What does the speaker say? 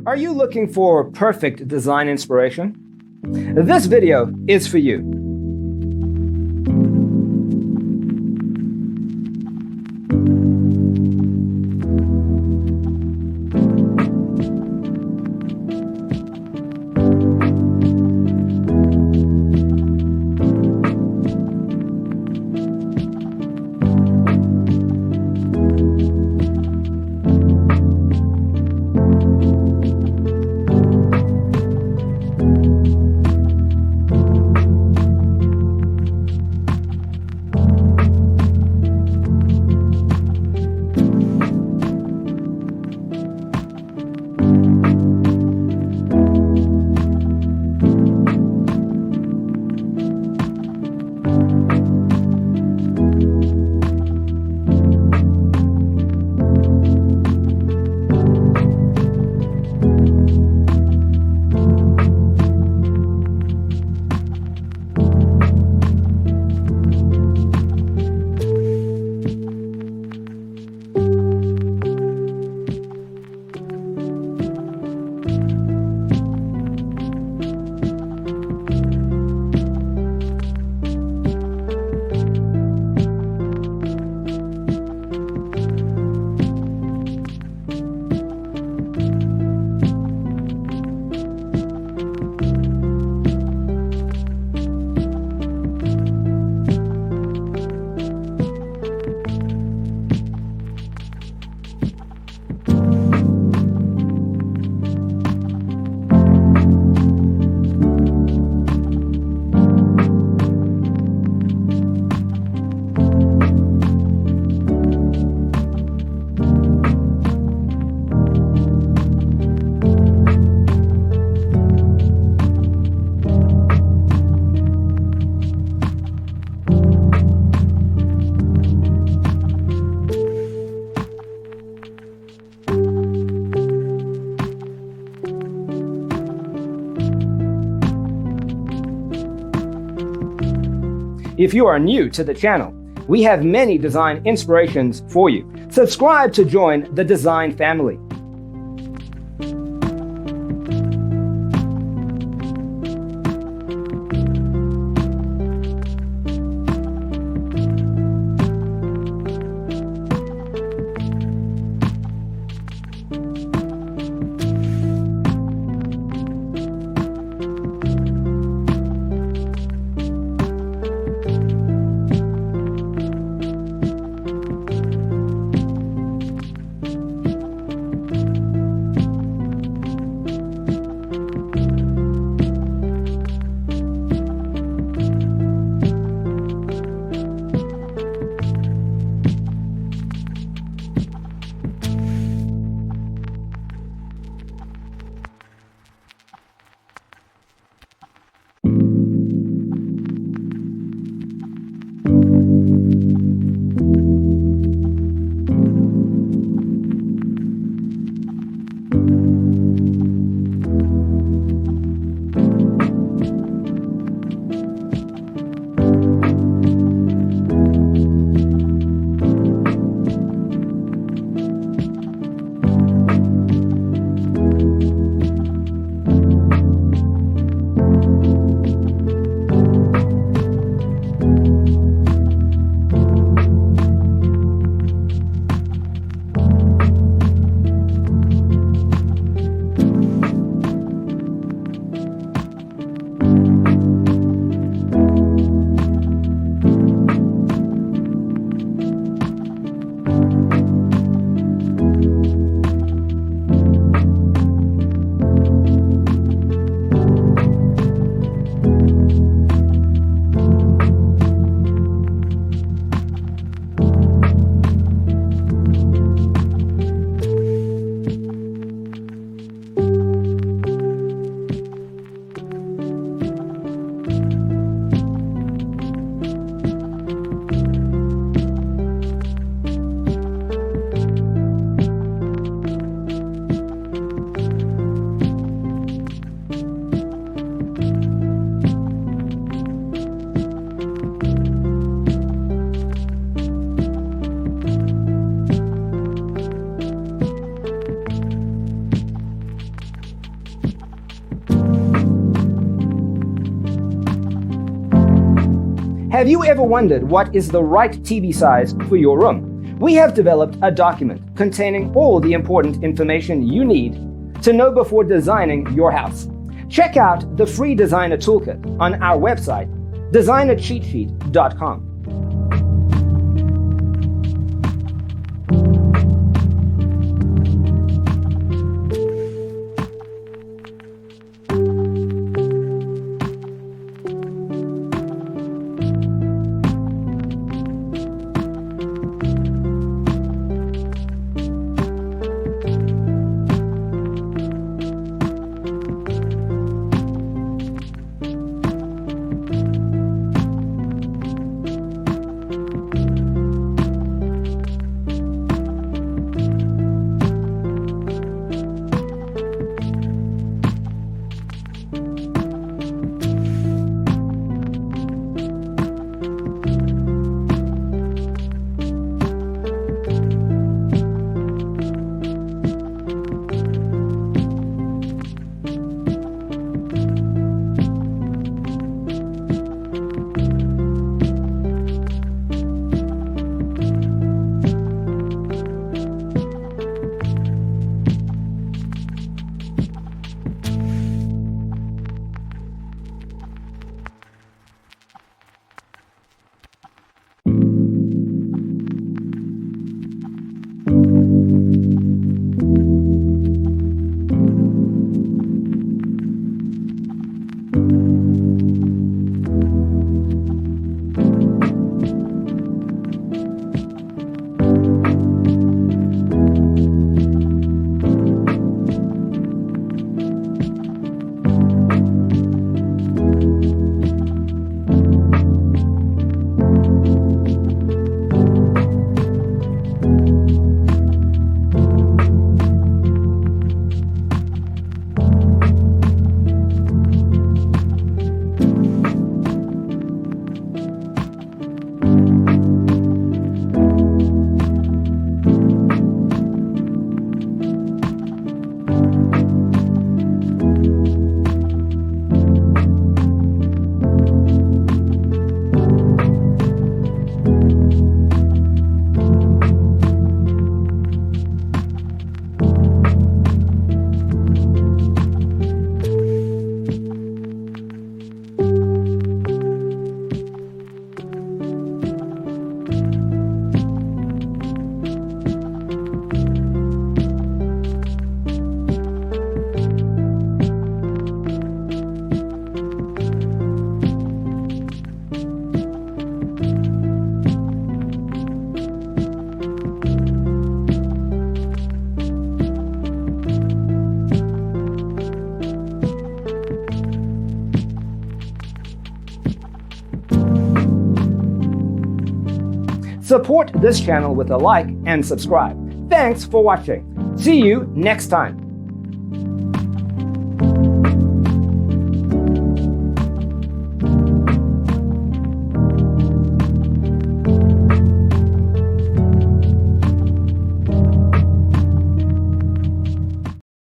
Are you looking for perfect design inspiration? This video is for you. If you are new to the channel, we have many design inspirations for you. Subscribe to join the design family. Have you ever wondered what is the right TV size for your room? We have developed a document containing all the important information you need to know before designing your house. Check out the free designer toolkit on our website, designercheatsheet.com. Support this channel with a like and subscribe. Thanks for watching. See you next time.